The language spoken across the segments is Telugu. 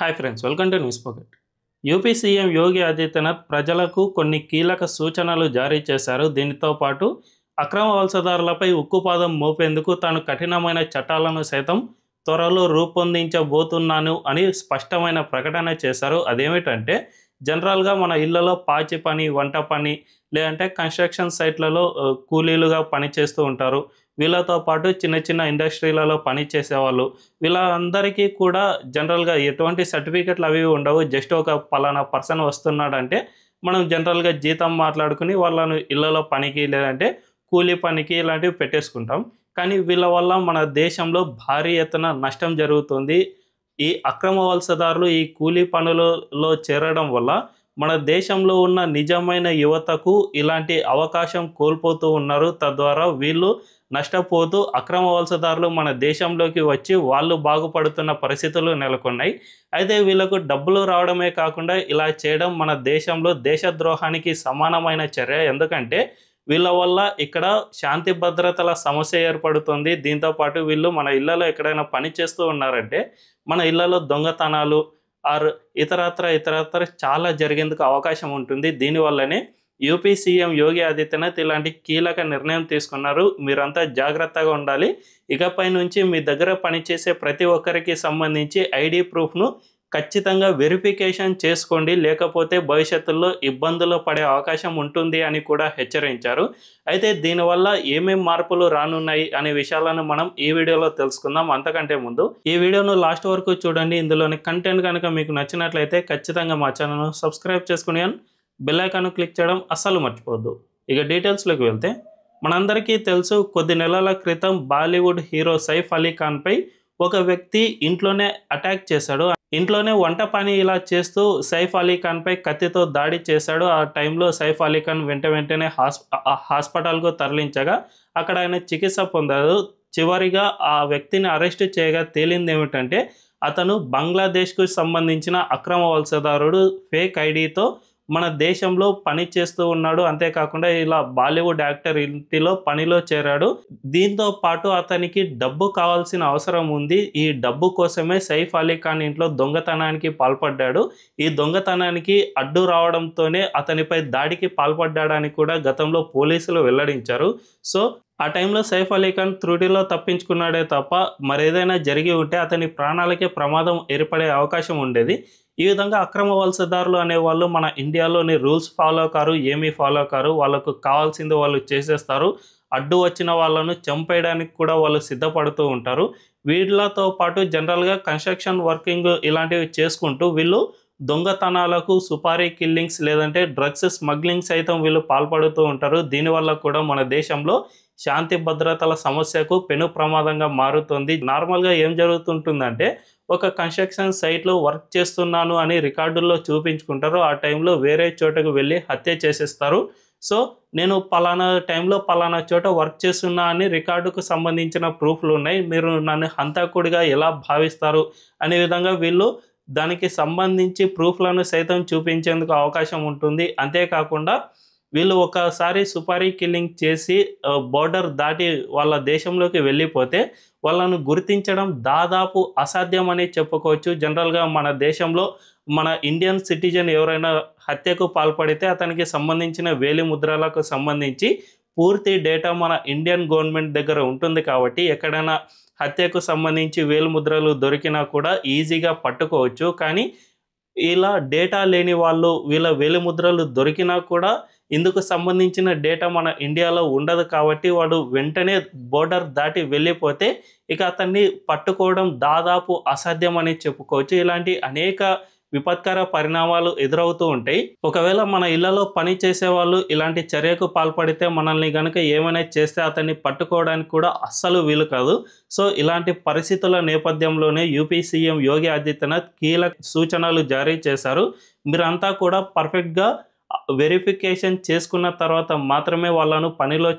Hi friends, welcome to news pocket. UP CM Yogi Adityanath ప్రజలకు కొన్ని కీలక సూచనలు జారీ చేశారు. దీనితో పాటు అక్రమ వలసదారులపై ఉక్కుపాదం మోపేందుకు తాను కఠినమైన చట్టాలను సైతం త్వరలో రూపొందించబోతున్నాను అని స్పష్టమైన ప్రకటన చేశారు. అదేమిటంటే జనరల్గా మన ఇళ్లలో పాచి పని, వంట పని, లేదంటే కన్స్ట్రక్షన్ సైట్లలో కూలీలుగా పనిచేస్తూ ఉంటారు. వీళ్ళతో పాటు చిన్న చిన్న ఇండస్ట్రీలలో పని చేసేవాళ్ళు, వీళ్ళందరికీ కూడా జనరల్గా ఎటువంటి సర్టిఫికెట్లు అవి ఉండవు. జస్ట్ ఒక పలానా పర్సన్ వస్తున్నాడంటే మనం జనరల్గా జీతం మాట్లాడుకుని వాళ్ళను ఇళ్లలో పనికి, లేదంటే కూలీ పనికి ఇలాంటివి పెట్టేసుకుంటాం. కానీ వీళ్ళ వల్ల మన దేశంలో భారీ ఎత్తున నష్టం జరుగుతుంది. ఈ అక్రమ వలసదారులు ఈ కూలీ పనులలో చేరడం వల్ల మన దేశంలో ఉన్న నిజమైన యువతకు ఇలాంటి అవకాశం కోల్పోతూ ఉన్నారు. తద్వారా వీళ్ళు నష్టపోతూ అక్రమ వలసదారులు మన దేశంలోకి వచ్చి వాళ్ళు బాగుపడుతున్న పరిస్థితులు నెలకొన్నాయి. అయితే వీళ్ళకు డబ్బులు రావడమే కాకుండా ఇలా చేయడం మన దేశంలో దేశద్రోహానికి సమానమైన చర్య. ఎందుకంటే వీళ్ళ వల్ల ఇక్కడ శాంతి భద్రతల సమస్య ఏర్పడుతుంది. దీంతోపాటు వీళ్ళు మన ఇళ్లలో ఎక్కడైనా పని చేస్తూ ఉన్నారంటే మన ఇళ్లలో దొంగతనాలు ఆర్ ఇతరత్ర చాలా జరిగేందుకు అవకాశం ఉంటుంది. దీనివల్లనే యూపీ సీఎం యోగి ఆదిత్యనాథ్ ఇలాంటి కీలక నిర్ణయం తీసుకున్నారు. మీరంతా జాగ్రత్తగా ఉండాలి. ఇకపై నుంచి మీ దగ్గర పనిచేసే ప్రతి ఒక్కరికి సంబంధించి ఐడి ప్రూఫ్ను ఖచ్చితంగా వెరిఫికేషన్ చేసుకోండి, లేకపోతే భవిష్యత్తులో ఇబ్బందులు పడే అవకాశం ఉంటుంది అని కూడా హెచ్చరించారు. అయితే దీనివల్ల ఏమేం మార్పులు రానున్నాయి అనే విషయాలను మనం ఈ వీడియోలో తెలుసుకుందాం. అంతకంటే ముందు ఈ వీడియోను లాస్ట్ వరకు చూడండి. ఇందులోని కంటెంట్ కనుక మీకు నచ్చినట్లయితే ఖచ్చితంగా మా ఛానల్ను సబ్స్క్రైబ్ చేసుకుని బెల్ ఐకాన్ క్లిక్ చేయడం అస్సలు మర్చిపోవద్దు. ఇక డీటెయిల్స్లోకి వెళ్తే మనందరికీ తెలుసు, కొద్ది నెలల క్రితం బాలీవుడ్ హీరో సైఫ్ అలీ ఖాన్పై ఒక వ్యక్తి ఇంట్లోనే అటాక్ చేశాడు. ఇంట్లోనే వంట పని ఇలా చేస్తూ సైఫ్ అలీ ఖాన్పై కత్తితో దాడి చేశాడు. ఆ టైంలో సైఫ్ అలీ ఖాన్ వెంటనే హాస్పిటల్కు తరలించగా అక్కడ ఆయన చికిత్స పొందారు. చివరిగా ఆ వ్యక్తిని అరెస్ట్ చేయగా తేలింది ఏమిటంటే అతను బంగ్లాదేశ్కు సంబంధించిన అక్రమ వలసదారుడు. ఫేక్ ఐడితో మన దేశంలో పని చేస్తూ ఉన్నాడు. అంతేకాకుండా ఇలా బాలీవుడ్ యాక్టర్ ఇంటిలో పనిలో చేరాడు. దీంతో పాటు అతనికి డబ్బు కావాల్సిన అవసరం ఉంది. ఈ డబ్బు కోసమే సైఫ్ అలీ ఖాన్ ఇంట్లో దొంగతనానికి పాల్పడ్డాడు. ఈ దొంగతనానికి అడ్డు రావడంతోనే అతనిపై దాడికి పాల్పడ్డాడని కూడా గతంలో పోలీసులు వెల్లడించారు. సో ఆ టైంలో సైఫ్ అలీ ఖాన్ త్రుటిలో తప్పించుకున్నాడే తప్ప మరేదైనా జరిగి ఉంటే అతని ప్రాణాలకే ప్రమాదం ఏర్పడే అవకాశం ఉండేది. ఈ విధంగా అక్రమ వలసదారులు అనేవాళ్ళు మన ఇండియాలోని రూల్స్ ఫాలో కారు, ఏమీ ఫాలో కారు. వాళ్ళకు కావాల్సింది వాళ్ళు చేసేస్తారు. అడ్డు వచ్చిన వాళ్ళను చంపేయడానికి కూడా వాళ్ళు సిద్ధపడుతూ ఉంటారు. వీళ్ళతో పాటు జనరల్గా కన్స్ట్రక్షన్ వర్కింగ్ ఇలాంటివి చేసుకుంటూ వీళ్ళు దొంగతనాలకు, సుపారీ కిల్లింగ్స్, లేదంటే డ్రగ్స్ స్మగ్లింగ్ సైతం వీళ్ళు పాల్పడుతూ ఉంటారు. దీనివల్ల కూడా మన దేశంలో శాంతి భద్రతల సమస్యకు పెను ప్రమాదంగా మారుతుంది. నార్మల్గా ఏం జరుగుతుంటుందంటే ఒక కన్స్ట్రక్షన్ సైట్లో వర్క్ చేస్తున్నాను అని రికార్డుల్లో చూపించుకుంటారు. ఆ టైంలో వేరే చోటకు వెళ్ళి హత్య చేసేస్తారు. సో నేను పలానా టైంలో పలానా చోట వర్క్ చేస్తున్నా అని రికార్డుకు సంబంధించిన ప్రూఫ్లు ఉన్నాయి, మీరు నన్ను హంతకుడిగా ఎలా భావిస్తారు అనే విధంగా వీళ్ళు దానికి సంబంధించి ప్రూఫ్లను సైతం చూపించేందుకు అవకాశం ఉంటుంది. అంతేకాకుండా వీళ్ళు ఒకసారి సుపారీ కిల్లింగ్ చేసి బోర్డర్ దాటి వాళ్ళ దేశంలోకి వెళ్ళిపోతే వాళ్ళను గుర్తించడం దాదాపు అసాధ్యం అని చెప్పుకోవచ్చు. జనరల్గా మన దేశంలో మన ఇండియన్ సిటిజన్ ఎవరైనా హత్యకు పాల్పడితే అతనికి సంబంధించిన వేలిముద్రలకు సంబంధించి పూర్తి డేటా మన ఇండియన్ గవర్నమెంట్ దగ్గర ఉంటుంది. కాబట్టి ఎక్కడైనా హత్యకు సంబంధించి వేలిముద్రలు దొరికినా కూడా ఈజీగా పట్టుకోవచ్చు. కానీ ఇలా డేటా లేని వాళ్ళు, వీళ్ళ వేలిముద్రలు దొరికినా కూడా ఇందుకు సంబంధించిన డేటా మన ఇండియాలో ఉండదు. కాబట్టి వాడు వెంటనే బోర్డర్ దాటి వెళ్ళిపోతే ఇక అతన్ని పట్టుకోవడం దాదాపు అసాధ్యం అని చెప్పుకోవచ్చు. ఇలాంటి అనేక విపత్కర పరిణామాలు ఎదురవుతూ ఉంటాయి. ఒకవేళ మన ఇళ్లలో పని చేసేవాళ్ళు ఇలాంటి చర్యకు పాల్పడితే, మనల్ని కనుక ఏమైనా చేస్తే అతన్ని పట్టుకోవడానికి కూడా అస్సలు వీలు కాదు. సో ఇలాంటి పరిస్థితుల నేపథ్యంలోనే యూపీ సీఎం యోగి ఆదిత్యనాథ్ కీలక సూచనలు జారీ చేశారు. మీరంతా కూడా పర్ఫెక్ట్గా వెరిఫికేషన్ చేసుకున్న తర్వాత మాత్రమే వాళ్ళను పనిలో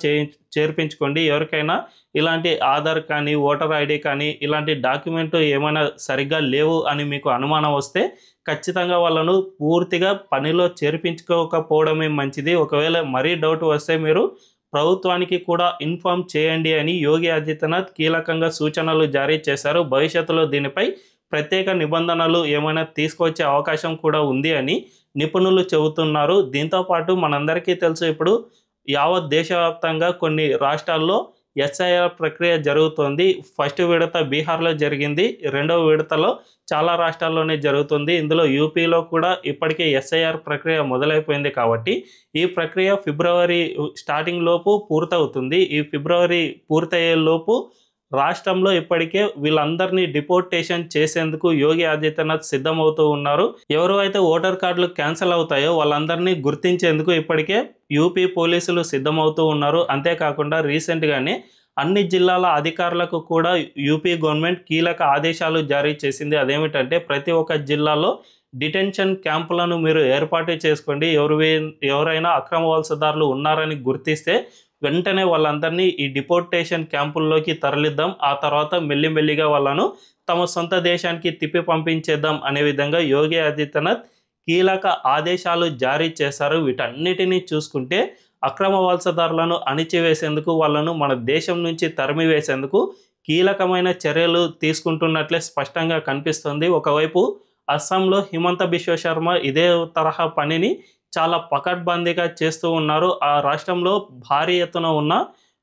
చేర్పించుకోండి. ఎవరికైనా ఇలాంటి ఆధార్ కానీ, ఓటర్ ఐడి కానీ ఇలాంటి డాక్యుమెంట్ ఏమైనా సరిగ్గా లేవు అని మీకు అనుమానం వస్తే ఖచ్చితంగా వాళ్ళను పూర్తిగా పనిలో చేర్పించుకోకపోవడమే మంచిది. ఒకవేళ మరీ డౌట్ వస్తే మీరు ప్రభుత్వానికి కూడా ఇన్ఫార్మ్ చేయండి అని యోగి ఆదిత్యనాథ్ కీలకంగా సూచనలు జారీ చేశారు. భవిష్యత్తులో దీనిపై ప్రత్యేక నిబంధనలు ఏమైనా తీసుకొచ్చే అవకాశం కూడా ఉంది అని నిపుణులు చెబుతున్నారు. దీంతో పాటు మనందరికీ తెలుసు, ఇప్పుడు యావత్ దేశవ్యాప్తంగా కొన్ని రాష్ట్రాల్లో ఎస్ఐఆర్ ప్రక్రియ జరుగుతోంది. ఫస్ట్ విడత బీహార్లో జరిగింది, రెండవ విడతలో చాలా రాష్ట్రాల్లోనే జరుగుతుంది. ఇందులో యూపీలో కూడా ఇప్పటికే ఎస్ఐఆర్ ప్రక్రియ మొదలైపోయింది. కాబట్టి ఈ ప్రక్రియ ఫిబ్రవరి స్టార్టింగ్ లోపు పూర్తవుతుంది. ఈ ఫిబ్రవరి పూర్తయ్యే లోపు రాష్ట్రంలో ఇప్పటికే వీళ్ళందరినీ డిపోర్టేషన్ చేసేందుకు యోగి ఆదిత్యనాథ్ సిద్ధమవుతూ ఉన్నారు. ఎవరు అయితే ఓటర్ కార్డులు క్యాన్సిల్ అవుతాయో వాళ్ళందరినీ గుర్తించేందుకు ఇప్పటికే యూపీ పోలీసులు సిద్ధమవుతూ ఉన్నారు. అంతేకాకుండా రీసెంట్గానే అన్ని జిల్లాల అధికారులకు కూడా యూపీ గవర్నమెంట్ కీలక ఆదేశాలు జారీ చేసింది. అదేమిటంటే ప్రతి ఒక్క జిల్లాలో డిటెన్షన్ క్యాంపులను మీరు ఏర్పాటు చేసుకోండి. ఎవరైనా అక్రమ వలసదారులు ఉన్నారని గుర్తిస్తే వెంటనే వాళ్ళందరినీ ఈ డిపోర్టేషన్ క్యాంపుల్లోకి తరలిద్దాం, ఆ తర్వాత మెల్లిమెల్లిగా వాళ్ళను తమ సొంత దేశానికి తిప్పి పంపించేద్దాం అనే విధంగా యోగి ఆదిత్యనాథ్ కీలక ఆదేశాలు జారీ చేశారు. వీటన్నిటినీ చూసుకుంటే అక్రమ వలసదారులను అణిచివేసేందుకు, వాళ్ళను మన దేశం నుంచి తరిమివేసేందుకు కీలకమైన చర్యలు తీసుకుంటున్నట్లే స్పష్టంగా కనిపిస్తుంది. ఒకవైపు అస్సాంలో హిమంత బిశ్వ శర్మ ఇదే తరహా పనిని చాలా పకడ్బందీగా చేస్తూ ఉన్నారు. ఆ రాష్ట్రంలో భారీ ఎత్తున ఉన్న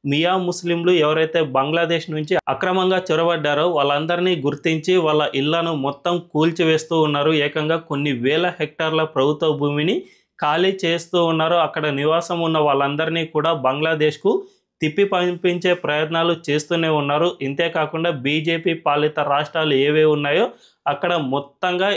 మియా ముస్లింలు ఎవరైతే బంగ్లాదేశ్ నుంచి అక్రమంగా చొరబడ్డారో వాళ్ళందరినీ గుర్తించి వాళ్ళ ఇళ్లను మొత్తం కూల్చివేస్తూ ఉన్నారు. ఏకంగా కొన్ని వేల హెక్టార్ల ప్రభుత్వ భూమిని ఖాళీ చేస్తూ ఉన్నారు. అక్కడ నివాసం ఉన్న వాళ్ళందరినీ కూడా బంగ్లాదేశ్కు తిప్పి పంపించే ప్రయత్నాలు చేస్తూనే ఉన్నారు. ఇంతేకాకుండా బీజేపీ పాలిత రాష్ట్రాలు ఏవే ఉన్నాయో అక్కడ మొత్తంగా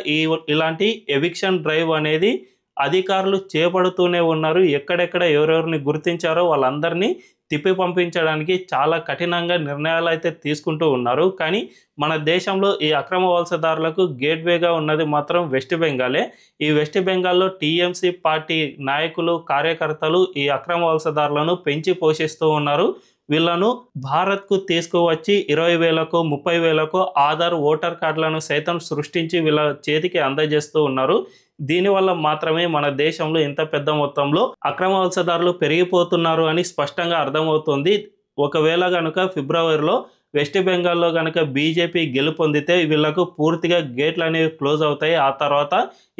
ఇలాంటి ఎవిక్షన్ డ్రైవ్ అనేది అధికారులు చేపడుతూనే ఉన్నారు. ఎక్కడెక్కడ ఎవరెవరిని గుర్తించారో వాళ్ళందరినీ తిప్పి పంపించడానికి చాలా కఠినంగా నిర్ణయాలు అయితే తీసుకుంటూ ఉన్నారు. కానీ మన దేశంలో ఈ అక్రమ వలసదారులకు గేట్వేగా ఉన్నది మాత్రం వెస్ట్ బెంగాలే. ఈ వెస్ట్ బెంగాల్లో టీఎంసీ పార్టీ నాయకులు, కార్యకర్తలు ఈ అక్రమ వలసదారులను పెంచి పోషిస్తూ ఉన్నారు. వీళ్ళను భారత్కు తీసుకువచ్చి 20,000కో 30,000కో ఆధార్ ఓటర్ కార్డులను సైతం సృష్టించి వీళ్ళ చేతికి అందజేస్తూ ఉన్నారు. దీనివల్ల మాత్రమే మన దేశంలో ఇంత పెద్ద మొత్తంలో అక్రమ వలసదారులు పెరిగిపోతున్నారు అని స్పష్టంగా అర్థమవుతుంది. ఒకవేళ కనుక ఫిబ్రవరిలో వెస్ట్ బెంగాల్లో కనుక బీజేపీ గెలుపొందితే వీళ్లకు పూర్తిగా గేట్లు అనేవి క్లోజ్ అవుతాయి. ఆ తర్వాత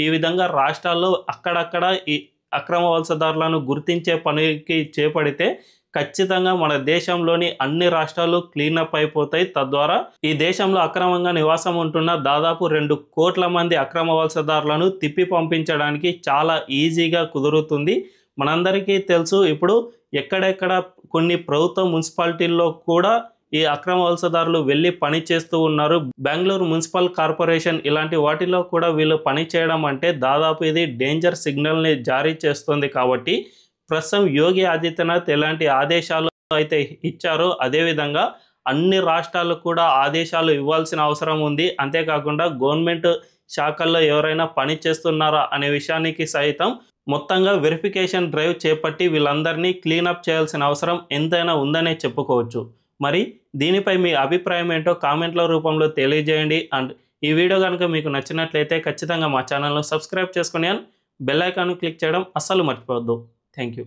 ఈ విధంగా రాష్ట్రాల్లో అక్కడక్కడ ఈ అక్రమ వలసదారులను గుర్తించే పనికి చేపడితే ఖచ్చితంగా మన దేశంలోని అన్ని రాష్ట్రాలు క్లీనప్ అయిపోతాయి. తద్వారా ఈ దేశంలో అక్రమంగా నివాసం ఉంటున్న దాదాపు 2 కోట్ల మంది అక్రమ వలసదారులను తిప్పి పంపించడానికి చాలా ఈజీగా కుదురుతుంది. మనందరికీ తెలుసు, ఇప్పుడు ఎక్కడెక్కడ కొన్ని ప్రభుత్వ మున్సిపాలిటీల్లో కూడా ఈ అక్రమ వలసదారులు వెళ్ళి పని చేస్తూ ఉన్నారు. బెంగళూరు మున్సిపల్ కార్పొరేషన్ ఇలాంటి వాటిలో కూడా వీళ్ళు పని చేయడం అంటే దాదాపు ఇది డేంజర్ సిగ్నల్ని జారీ చేస్తుంది. కాబట్టి ప్రస్తుతం యోగి ఆదిత్యనాథ్ ఎలాంటి ఆదేశాలు అయితే ఇచ్చారో అదేవిధంగా అన్ని రాష్ట్రాలు కూడా ఆదేశాలు ఇవ్వాల్సిన అవసరం ఉంది. అంతేకాకుండా గవర్నమెంట్ శాఖల్లో ఎవరైనా పని చేస్తున్నారా అనే విషయానికి సైతం మొత్తంగా వెరిఫికేషన్ డ్రైవ్ చేపట్టి వీళ్ళందరినీ క్లీనప్ చేయాల్సిన అవసరం ఎంతైనా ఉందనే చెప్పుకోవచ్చు. మరి దీనిపై మీ అభిప్రాయం ఏంటో కామెంట్ల రూపంలో తెలియజేయండి. అండ్ ఈ వీడియో కనుక మీకు నచ్చినట్లయితే ఖచ్చితంగా మా ఛానల్ను సబ్స్క్రైబ్ చేసుకుని బెల్ ఐకాన్ క్లిక్ చేయడం అస్సలు మర్చిపోవద్దు. Thank you.